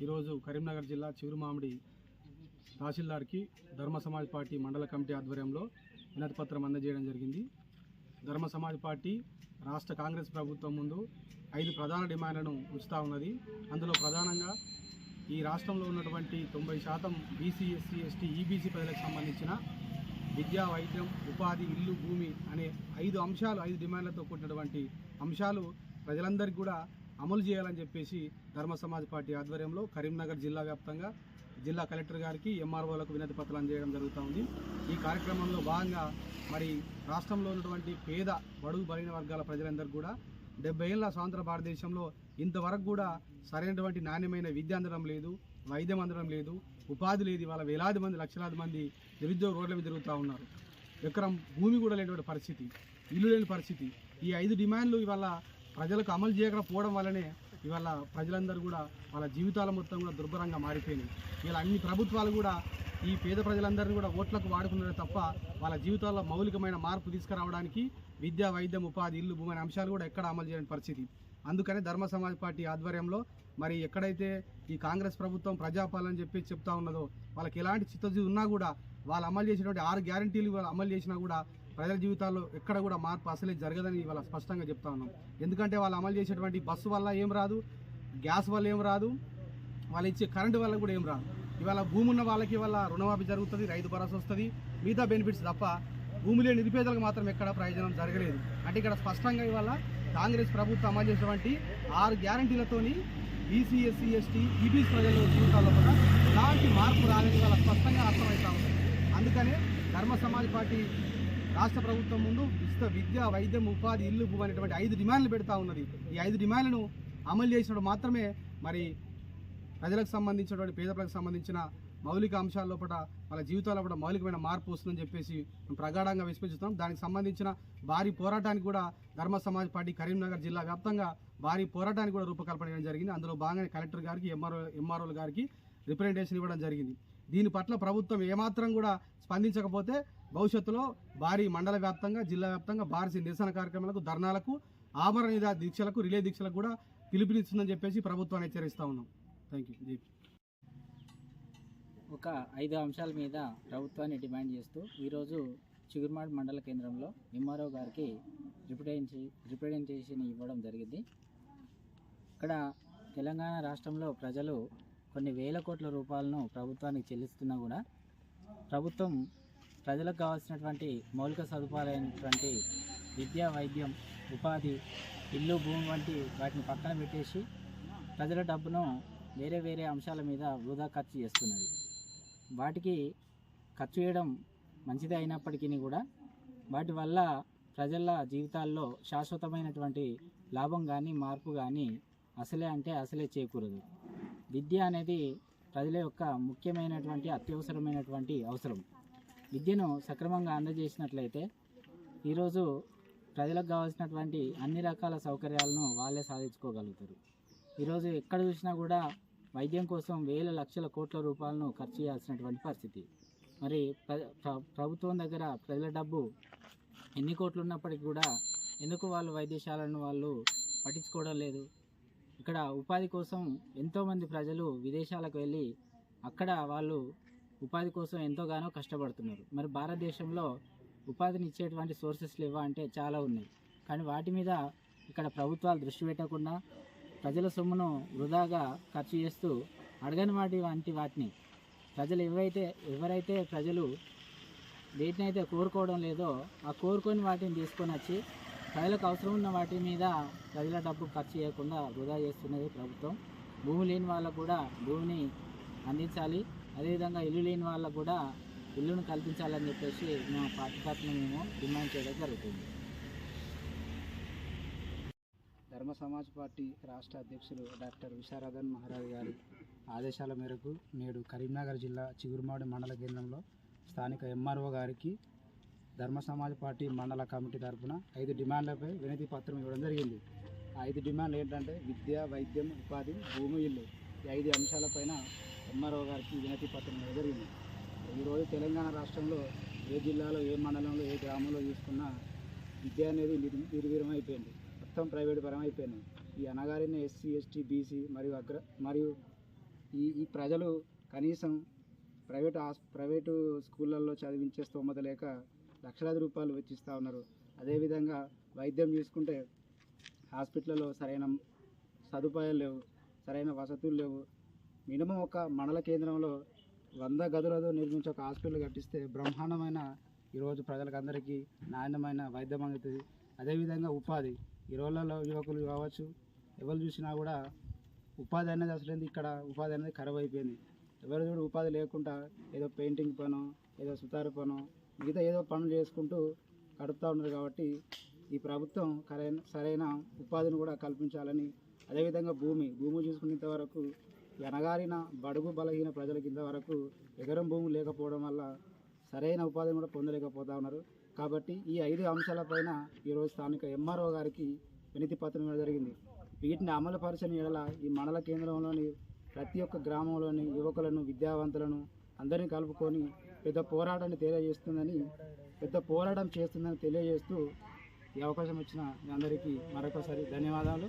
ఈరోజు కరీంనగర్ జిల్లా చిగురుమామిడి తహసీల్దార్కి ధర్మ సమాజ్ పార్టీ మండల కమిటీ ఆధ్వర్యంలో వినతి పత్రం అందజేయడం జరిగింది. ధర్మ సమాజ్ పార్టీ రాష్ట్ర కాంగ్రెస్ ప్రభుత్వం ముందు 5 ప్రధాన డిమాండ్లను ఉంచుతూ ఉన్నది. అందులో ప్రధానంగా ఈ రాష్ట్రంలో ఉన్నటువంటి 90% బీసీ, ఎస్సీ, ఎస్టీ, ఈబీసీ ప్రజలకు సంబంధించిన విద్యా, వైద్యం, ఉపాధి, ఇల్లు, భూమి అనే 5 అంశాలు, 5 డిమాండ్లతో కూడినటువంటి అంశాలు ప్రజలందరికీ కూడా అమలు చేయాలని చెప్పేసి ధర్మ సమాజ్ పార్టీ ఆధ్వర్యంలో కరీంనగర్ జిల్లా వ్యాప్తంగా జిల్లా కలెక్టర్ గారికి, ఎంఆర్ఓలకు వినతి పత్రాలు అందజేయడం జరుగుతూ ఉంది. ఈ కార్యక్రమంలో భాగంగా మరి రాష్ట్రంలో ఉన్నటువంటి పేద, బడుగు, బలహీన వర్గాల ప్రజలందరికీ కూడా 70 ఏళ్ల స్వాతంత్ర భారతదేశంలో ఇంతవరకు కూడా సరైనటువంటి నాణ్యమైన విద్య అందడం లేదు, వైద్యం అందడం లేదు, ఉపాధి లేదు. ఇవాళ వేలాది మంది, లక్షలాది మంది నిరుద్యోగ రోడ్ల మీద తిరుగుతూ ఉన్నారు. ఎకరం భూమి కూడా లేనటువంటి పరిస్థితి, ఇల్లు లేని పరిస్థితి. ఈ 5 డిమాండ్లు ఇవాళ ప్రజలకు అమలు చేయకపోవడం వల్లనే ఇవాళ ప్రజలందరూ కూడా వాళ్ళ జీవితాల మొత్తం కూడా దుర్భరంగా మారిపోయినాయి. ఇలా అన్ని ప్రభుత్వాలు కూడా ఈ పేద ప్రజలందరినీ కూడా ఓట్లకు వాడుకున్నారే తప్ప వాళ్ళ జీవితాల్లో మౌలికమైన మార్పు తీసుకురావడానికి విద్య, వైద్యం, ఉపాధి, ఇల్లు, భూమి అనే అంశాలు కూడా ఎక్కడ అమలు చేయని పరిస్థితి. అందుకనే ధర్మ సమాజ్ పార్టీ ఆధ్వర్యంలో మరి ఎక్కడైతే ఈ కాంగ్రెస్ ప్రభుత్వం ప్రజాపాలన చెప్పి చెప్తా ఉన్నదో వాళ్ళకి ఎలాంటి చిత్తశుద్ధి ఉన్నా కూడా వాళ్ళు అమలు చేసినటువంటి 6 గ్యారంటీలు అమలు చేసినా కూడా ప్రజల జీవితాల్లో ఎక్కడ కూడా మార్పు అసలే జరగదని ఇవాళ స్పష్టంగా చెప్తా ఉన్నాం. ఎందుకంటే వాళ్ళు అమలు చేసేటువంటి బస్సు వల్ల ఏం రాదు, గ్యాస్ వల్ల ఏం రాదు, వాళ్ళు ఇచ్చే కరెంటు వల్ల కూడా ఏం రాదు. ఇవాళ భూమి ఉన్న వాళ్ళకి ఇవాళ రుణమాఫీ జరుగుతుంది, రైతు భరోసా వస్తుంది, మిగతా బెనిఫిట్స్ తప్ప భూమి లేని నిరుపేదలకు మాత్రం ఎక్కడ ప్రయోజనం జరగలేదు. అంటే ఇక్కడ స్పష్టంగా ఇవాళ కాంగ్రెస్ ప్రభుత్వం అమలు చేసినటువంటి 6 గ్యారంటీలతోని బీసీ, ఎస్సీ, ఎస్టీ, ఈబీసీ ప్రజల జీవితాల్లో కూడా ఎలాంటి మార్పు రాలేదు వాళ్ళ స్పష్టంగా అర్థమవుతా ఉంది. అందుకనే ధర్మ సమాజ్ పార్టీ రాష్ట్ర ప్రభుత్వం ముందు విద్య, వైద్యం, ఉపాధి, ఇల్లు, భూమి అనేటువంటి 5 డిమాండ్లు పెడతా ఉన్నది. ఈ 5 డిమాండ్లను అమలు చేసినప్పుడు మాత్రమే మరి ప్రజలకు సంబంధించినటువంటి పేద ప్రజలకు సంబంధించిన మౌలిక అంశాల లోపల వాళ్ళ జీవితాల్లో కూడా మౌలికమైన మార్పు వస్తుందని చెప్పేసి మేము ప్రగాఢంగా విశ్వసిస్తున్నాం. దానికి సంబంధించిన భారీ పోరాటానికి కూడా ధర్మ సమాజ్ పార్టీ కరీంనగర్ జిల్లా వ్యాప్తంగా భారీ పోరాటానికి కూడా రూపకల్పన చేయడం జరిగింది. అందులో భాగంగా కలెక్టర్ గారికి, ఎంఆర్ఓల గారికి రిప్రజెంటేషన్ ఇవ్వడం జరిగింది. దీని పట్ల ప్రభుత్వం ఏమాత్రం కూడా స్పందించకపోతే భవిష్యత్తులో భారీ మండల వ్యాప్తంగా, జిల్లా వ్యాప్తంగా భారీ నిరసన కార్యక్రమాలకు, ధర్నాలకు, ఆమరణ దీక్షలకు, రిలే దీక్షలకు కూడా పిలుపునిస్తుందని చెప్పేసి ప్రభుత్వాన్ని హెచ్చరిస్తూ ఉన్నాం. Thank you. ఒక 5 అంశాల మీద ప్రభుత్వాన్ని డిమాండ్ చేస్తూ ఈరోజు చిగురుమాడి మండల కేంద్రంలో ఎంఆర్ఓ గారికి రిప్రజెంటేషన్ ఇవ్వడం జరిగింది. ఇక్కడ తెలంగాణ రాష్ట్రంలో ప్రజలు కొన్ని వేల కోట్ల రూపాయలను ప్రభుత్వానికి చెల్లిస్తున్నా కూడా ప్రభుత్వం ప్రజలకు కావాల్సినటువంటి మౌలిక సదుపాయాలైనటువంటి విద్య, వైద్యం, ఉపాధి, ఇల్లు, భూమి వంటి వాటిని పక్కన పెట్టేసి ప్రజల డబ్బును వేరే అంశాల మీద వృధా ఖర్చు చేస్తున్నది. వాటికి ఖర్చు చేయడం మంచిదే అయినప్పటికీ కూడా వాటి వల్ల ప్రజల జీవితాల్లో శాశ్వతమైనటువంటి లాభం కానీ, మార్పు కానీ అసలే చేకూరదు. విద్య అనేది ప్రజల యొక్క ముఖ్యమైనటువంటి, అత్యవసరమైనటువంటి అవసరం. విద్యను సక్రమంగా అందజేసినట్లయితే ఈరోజు ప్రజలకు కావాల్సినటువంటి అన్ని రకాల సౌకర్యాలను వాళ్ళే సాధించుకోగలుగుతారు. ఈరోజు ఎక్కడ చూసినా కూడా వైద్యం కోసం వేల లక్షల కోట్ల రూపాయలను ఖర్చు చేయాల్సినటువంటి పరిస్థితి. మరి ప్రభుత్వం దగ్గర ప్రజల డబ్బు ఎన్ని కోట్లు ఉన్నప్పటికీ కూడా ఎందుకు వాళ్ళు వైద్యశాలను వాళ్ళు పట్టించుకోవడం లేదు? ఇక్కడ ఉపాధి కోసం ఎంతోమంది ప్రజలు విదేశాలకు వెళ్ళి అక్కడ వాళ్ళు ఉపాధి కోసం ఎంతోగానో కష్టపడుతున్నారు. మరి భారతదేశంలో ఉపాధిని ఇచ్చేటువంటి సోర్సెస్ లేవా అంటే చాలా ఉన్నాయి. కానీ వాటి మీద ఇక్కడ ప్రభుత్వాలు దృష్టి పెట్టకుండా ప్రజల సొమ్మును వృధాగా ఖర్చు చేస్తూ అడగని వాటిని ప్రజలు ఎవరైతే ప్రజలు వేటినైతే కోరుకోవడం లేదో ఆ కోరుకొని వాటిని తీసుకొని వచ్చి ప్రజలకు అవసరం ఉన్న వాటి మీద ప్రజల డబ్బు ఖర్చు చేయకుండా వృధా చేస్తున్నది ప్రభుత్వం. భూమి లేని వాళ్ళకు కూడా భూమిని అందించాలి, అదేవిధంగా ఇల్లు లేని వాళ్ళకు కూడా ఇల్లును కల్పించాలని చెప్పేసి మా పార్టీ తరఫున మేము డిమాండ్ చేయడం జరుగుతుంది. ధర్మ సమాజ్ పార్టీ రాష్ట్ర అధ్యక్షులు డాక్టర్ విశారదన్ మహారాజ్ గారి ఆదేశాల మేరకు నేడు కరీంనగర్ జిల్లా చిగురుమాడి మండల కేంద్రంలో స్థానిక ఎంఆర్ఓ గారికి ధర్మ సమాజ్ పార్టీ మండల కమిటీ తరఫున 5 డిమాండ్లపై వినతి పత్రం ఇవ్వడం జరిగింది. ఆ 5 డిమాండ్లు ఏంటంటే విద్య, వైద్యం, ఉపాధి, భూమి, ఇల్లు. ఈ 5 అంశాలపైన ఎంఆర్ఓ గారికి వినతి పత్రం ఇవ్వడం జరిగింది. ఈరోజు తెలంగాణ రాష్ట్రంలో ఏ జిల్లాలో, ఏ మండలంలో, ఏ గ్రామంలో చూసుకున్నా విద్య అనేది నిర్వీర్యమైపోయింది. మొత్తం ప్రైవేటు పరం అయిపోయినాయి. ఈ అనగారిన ఎస్సీ, ఎస్టీ, బీసీ మరియు ఈ ప్రజలు కనీసం ప్రైవేటు స్కూళ్ళల్లో చదివించే స్తోమత లేక లక్షలాది రూపాయలు వెచ్చిస్తూ ఉన్నారు. అదేవిధంగా వైద్యం చూసుకుంటే హాస్పిటల్లో సరైన సదుపాయాలు లేవు, సరైన వసతులు లేవు. మినిమం ఒక మండల కేంద్రంలో 100 గదులతో నిర్మించి ఒక హాస్పిటల్ కట్టిస్తే బ్రహ్మాండమైన ఈరోజు ప్రజలకందరికీ నాణ్యమైన వైద్యం అందుతుంది. అదేవిధంగా ఉపాధి ఈ రోజులలో యువకులు కావచ్చు, ఎవరు చూసినా కూడా ఉపాధి అనేది అసలు ఇక్కడ ఉపాధి అనేది ఖరాబ్ అయిపోయింది. ఎవరు చూడు ఉపాధి లేకుండా ఏదో పెయింటింగ్ పనో, ఏదో సుతారు పనో, మిగతా ఏదో పనులు చేసుకుంటూ గడుపుతూ ఉన్నారు. కాబట్టి ఈ ప్రభుత్వం సరైన ఉపాధిని కూడా కల్పించాలని, అదేవిధంగా భూమి చూసుకునేంత వరకు ఎనగారిన బడుగు బలహీన ప్రజలకి ఇంతవరకు ఎకరం భూమి లేకపోవడం వల్ల సరైన ఉపాధిని కూడా పొందలేకపోతూ ఉన్నారు. కాబట్టి ఈ 5 అంశాలపైన ఈరోజు స్థానిక ఎంఆర్ఓ గారికి వినతి పత్రం ఇవ్వడం జరిగింది. వీటిని అమలుపరచని ఎడల ఈ మండల కేంద్రంలోని ప్రతి ఒక్క గ్రామంలోని యువకులను, విద్యావంతులను అందరినీ కలుపుకొని పెద్ద పోరాటం చేస్తుందని తెలియజేస్తూ ఈ అవకాశం ఇచ్చిన మీ అందరికీ మరొకసారి ధన్యవాదాలు.